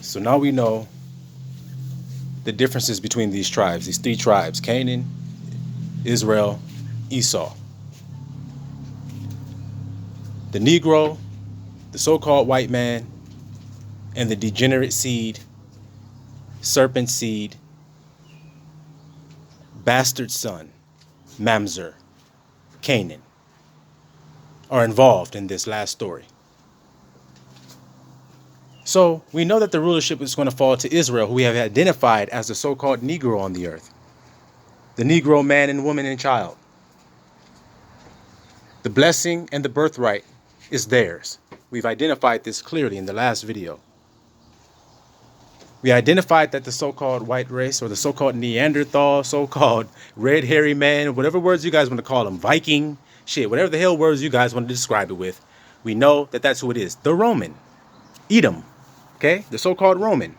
So now we know the differences between these tribes, these three tribes: Canaan, Israel, Esau. The Negro, the so-called white man, and the degenerate seed, serpent seed, bastard son, Mamzer, Canaan, are involved in this last story. So we know that the rulership is going to fall to Israel, who we have identified as the so-called Negro on the earth. The Negro man and woman and child. The blessing and the birthright is theirs. We've identified this clearly in the last video. We identified that the so-called white race, or the so-called Neanderthal, so-called red hairy man, whatever words you guys want to call them, Viking, shit, whatever the hell words you guys want to describe it with, we know that that's who it is. The Roman. Edom. Okay? The so-called Roman.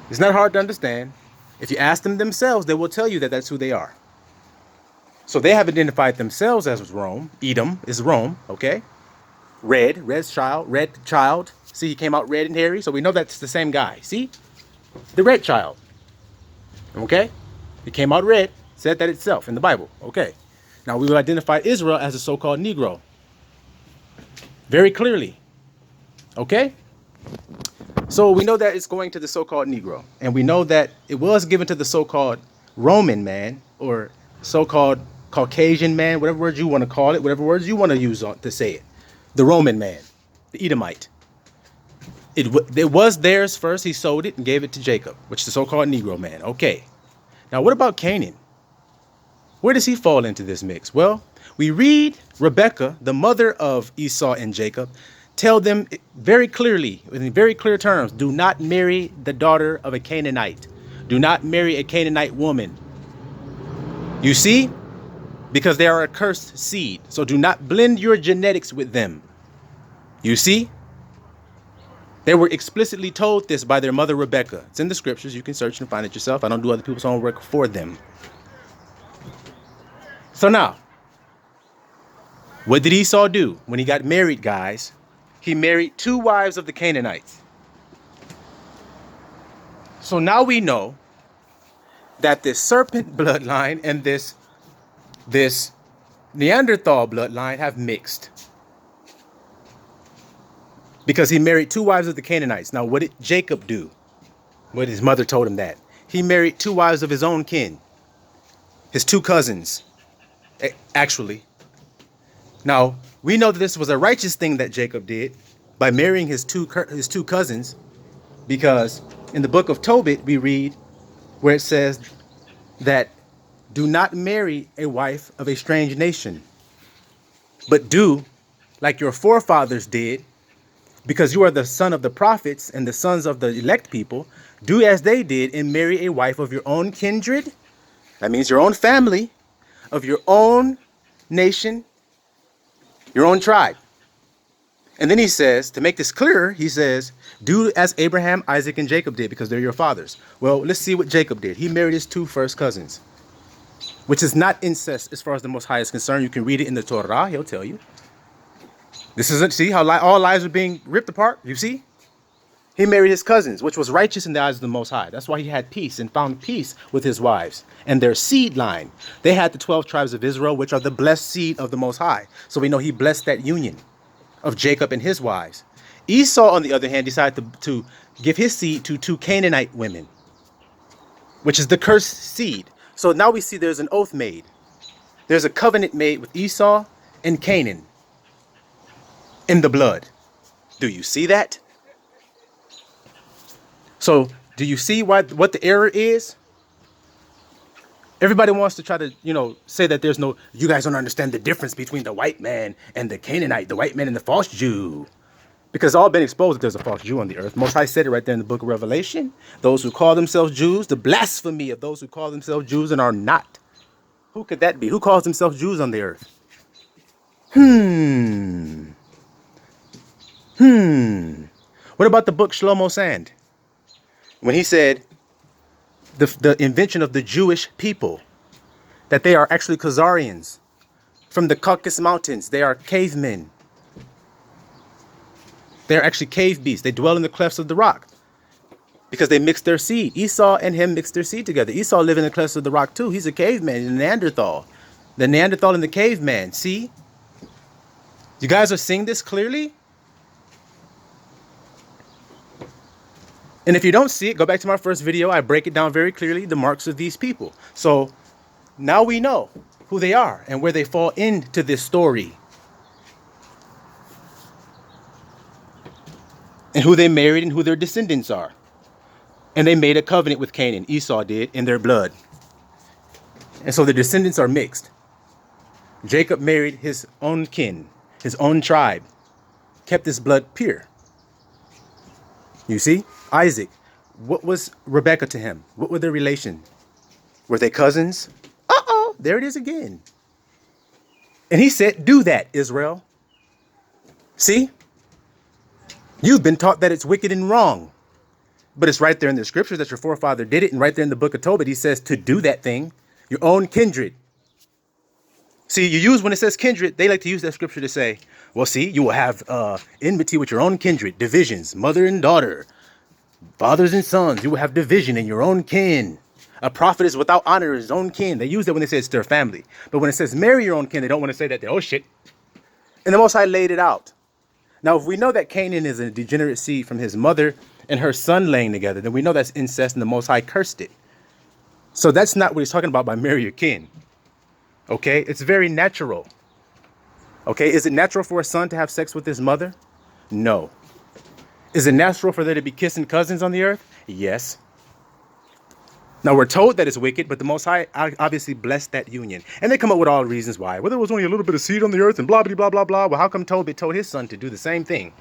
It's not hard to understand. If you ask them themselves, they will tell you that that's who they are. So they have identified themselves as Rome. Edom is Rome, okay? Red child. See, he came out red and hairy, so we know that's the same guy. See? The red child. Okay? He came out red, said that itself in the Bible. Okay. Now we will identify Israel as a so-called Negro. Very clearly. Okay? So we know that it's going to the so-called Negro. And we know that it was given to the so-called Roman man, or so-called Caucasian man, whatever words you want to call it, whatever words you want to use to say it. The Roman man, the Edomite. It was theirs first. He sold it and gave it to Jacob, which is the so-called Negro man. Okay. Now, what about Canaan? Where does he fall into this mix? Well, we read Rebekah, the mother of Esau and Jacob, tell them very clearly, in very clear terms, do not marry the daughter of a Canaanite. Do not marry a Canaanite woman. You see? Because they are a cursed seed. So do not blend your genetics with them. You see? They were explicitly told this by their mother, Rebekah. It's in the scriptures. You can search and find it yourself. I don't do other people's homework for them. So now, what did Esau do when he got married, guys? He married 2 wives of the Canaanites. So now we know that this serpent bloodline and this Neanderthal bloodline have mixed. Because he married 2 wives of the Canaanites. Now, what did Jacob do? What his mother told him that. He married 2 wives of his own kin. His 2 cousins, actually. Now, we know that this was a righteous thing that Jacob did by marrying his two cousins, because in the book of Tobit, we read where it says that do not marry a wife of a strange nation, but do like your forefathers did, because you are the son of the prophets and the sons of the elect people. Do as they did and marry a wife of your own kindred. That means your own family, of your own nation, your own tribe. And then he says, to make this clearer, he says, do as Abraham, Isaac, and Jacob did, because they're your fathers. Well, let's see what Jacob did. He married his 2 first cousins, which is not incest as far as the Most High is concerned. You can read it in the Torah. He'll tell you. This isn't, see how all lives are being ripped apart? You see? He married his cousins, which was righteous in the eyes of the Most High. That's why he had peace and found peace with his wives and their seed line. They had the 12 tribes of Israel, which are the blessed seed of the Most High. So we know he blessed that union of Jacob and his wives. Esau, on the other hand, decided to give his seed to 2 Canaanite women, which is the cursed seed. So now we see there's an oath made. There's a covenant made with Esau and Canaan in the blood. Do you see that? So do you see what the error is? Everybody wants to try to, say that there's no, you guys don't understand the difference between the white man and the Canaanite, the white man and the false Jew. Because it's all been exposed that there's a false Jew on the earth. Most High said it right there in the book of Revelation. Those who call themselves Jews, the blasphemy of those who call themselves Jews and are not. Who could that be? Who calls themselves Jews on the earth? What about the book Shlomo Sand? When he said the invention of the Jewish people, that they are actually Khazarians from the Caucasus Mountains. They are cavemen. They're actually cave beasts. They dwell in the clefts of the rock because they mixed their seed. Esau and him mixed their seed together. Esau lived in the clefts of the rock too. He's a caveman, he's a Neanderthal. The Neanderthal and the caveman. See? You guys are seeing this clearly? And if you don't see it, go back to my first video. I break it down very clearly, the marks of these people. So now we know who they are and where they fall into this story. And who they married and who their descendants are. And they made a covenant with Canaan. Esau did, in their blood. And so the descendants are mixed. Jacob married his own kin, his own tribe, kept his blood pure. You see? Isaac, what was Rebekah to him? What were their relation? Were they cousins? Uh-oh, there it is again. And he said, do that, Israel. See? You've been taught that it's wicked and wrong. But it's right there in the scriptures that your forefather did it. And right there in the book of Tobit, he says to do that thing, your own kindred. See, you use, when it says kindred, they like to use that scripture to say, well, see, you will have enmity with your own kindred, divisions, mother and daughter, fathers and sons. You will have division in your own kin. A prophet is without honor in his own kin. They use that when they say it's their family. But when it says marry your own kin, they don't want to say that. Oh, shit. And the Most High laid it out. Now, if we know that Canaan is a degenerate seed from his mother and her son laying together, then we know that's incest and the Most High cursed it. So that's not what he's talking about by marry your kin. Okay? It's very natural. Okay? Is it natural for a son to have sex with his mother? No. Is it natural for there to be kissing cousins on the earth? Yes. Now, we're told that it's wicked, but the Most High obviously blessed that union. And they come up with all the reasons why. Well, there was only a little bit of seed on the earth and blah, blah, blah, blah, blah. Well, how come Tobit told his son to do the same thing?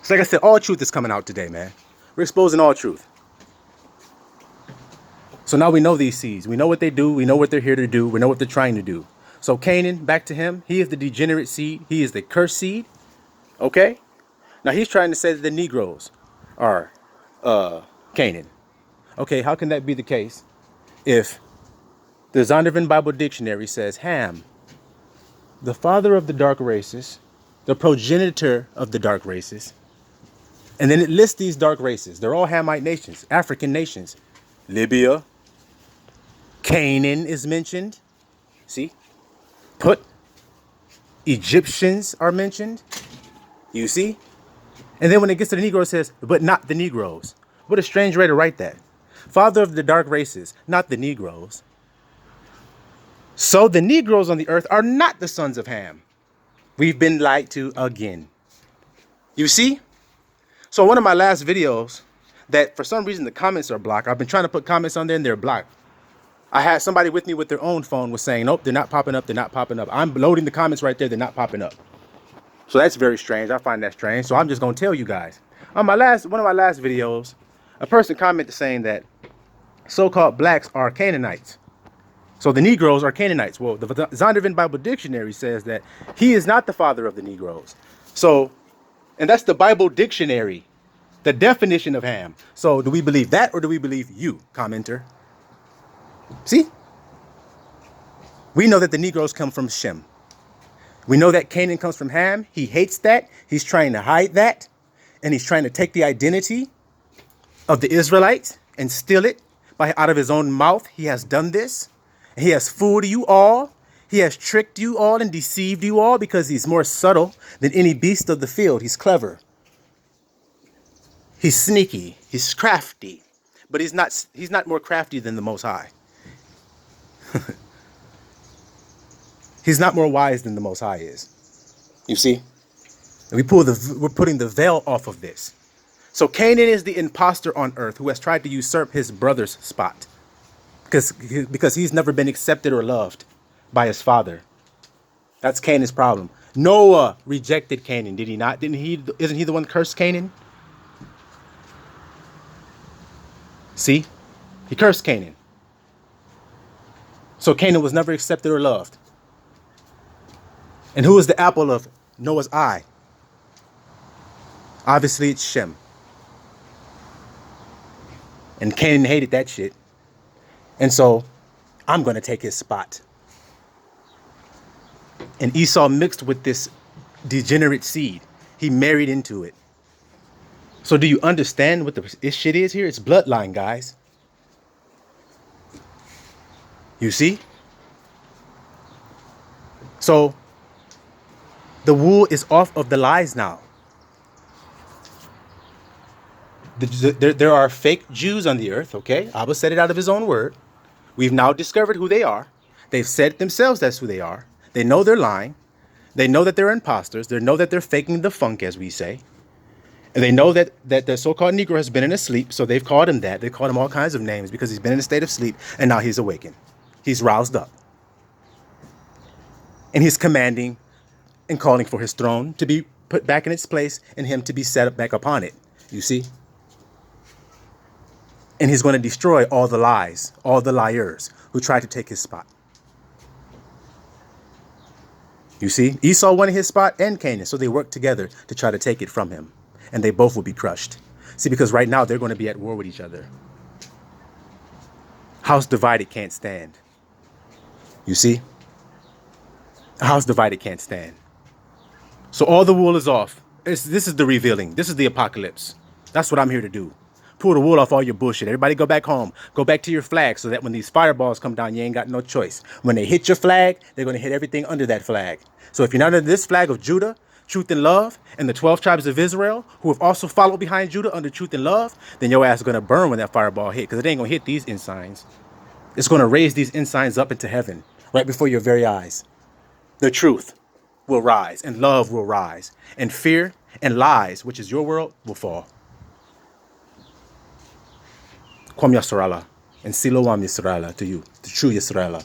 So like I said, all truth is coming out today, man. We're exposing all truth. So now we know these seeds. We know what they do. We know what they're here to do. We know what they're trying to do. So Canaan, back to him. He is the degenerate seed. He is the cursed seed. Okay? Now he's trying to say that the Negroes are Canaan. Okay, how can that be the case if the Zondervan Bible Dictionary says Ham, the father of the dark races, the progenitor of the dark races, and then it lists these dark races. They're all Hamite nations, African nations. Libya, Canaan is mentioned. See? Put. Egyptians are mentioned. You see? And then when it gets to the Negroes, it says, but not the Negroes. What a strange way to write that. Father of the dark races, not the Negroes. So the Negroes on the earth are not the sons of Ham. We've been lied to again. You see? So one of my last videos that for some reason the comments are blocked. I've been trying to put comments on there and they're blocked. I had somebody with me with their own phone was saying, nope, they're not popping up. They're not popping up. I'm loading the comments right there. They're not popping up. So that's very strange. I find that strange. So I'm just going to tell you guys. On one of my last videos, a person commented saying that so-called blacks are Canaanites. So the Negroes are Canaanites. Well, the Zondervan Bible Dictionary says that he is not the father of the Negroes. So, and that's the Bible Dictionary, the definition of Ham. So do we believe that or do we believe you, commenter? See? We know that the Negroes come from Shem. We know that Canaan comes from Ham. He hates that. He's trying to hide that. And he's trying to take the identity of the Israelites and steal it by out of his own mouth. He has done this. He has fooled you all. He has tricked you all and deceived you all because he's more subtle than any beast of the field. He's clever. He's sneaky. He's crafty. But he's not more crafty than the Most High. He's not more wise than the Most High is. You see? And we're putting the veil off of this. So Canaan is the imposter on earth who has tried to usurp his brother's spot. Because he's never been accepted or loved by his father. That's Canaan's problem. Noah rejected Canaan, did he not? Isn't he the one that cursed Canaan? See? He cursed Canaan. So Canaan was never accepted or loved. And who is the apple of Noah's eye? Obviously, it's Shem. And Canaan hated that shit. And so, I'm going to take his spot. And Esau mixed with this degenerate seed. He married into it. So do you understand what this shit is here? It's bloodline, guys. You see? So the wool is off of the lies now. There are fake Jews on the earth, okay? Abba said it out of his own word. We've now discovered who they are. They've said themselves that's who they are. They know they're lying. They know that they're imposters. They know that they're faking the funk, as we say. And they know that the so-called Negro has been in a sleep, so they've called him that. They've called him all kinds of names because he's been in a state of sleep, and now he's awakened. He's roused up. And he's commanding and calling for his throne to be put back in its place and him to be set up back upon it. You see? And he's going to destroy all the lies, all the liars who tried to take his spot. You see? Esau wanted his spot and Canaan, so they worked together to try to take it from him. And they both will be crushed. See, because right now they're going to be at war with each other. House divided can't stand. You see? A house divided can't stand. So all the wool is off. This is the revealing. This is the apocalypse. That's what I'm here to do. Pull the wool off all your bullshit. Everybody go back home. Go back to your flag so that when these fireballs come down, you ain't got no choice. When they hit your flag, they're going to hit everything under that flag. So if you're not under this flag of Judah, truth and love, and the 12 tribes of Israel, who have also followed behind Judah under truth and love, then your ass is going to burn when that fireball hit, because it ain't going to hit these ensigns. It's going to raise these ensigns up into heaven right before your very eyes. The truth will rise, and love will rise, and fear and lies, which is your world, will fall. Kwam Yasrallah, and Siloam Yisraelah to you, the true Yisraelah.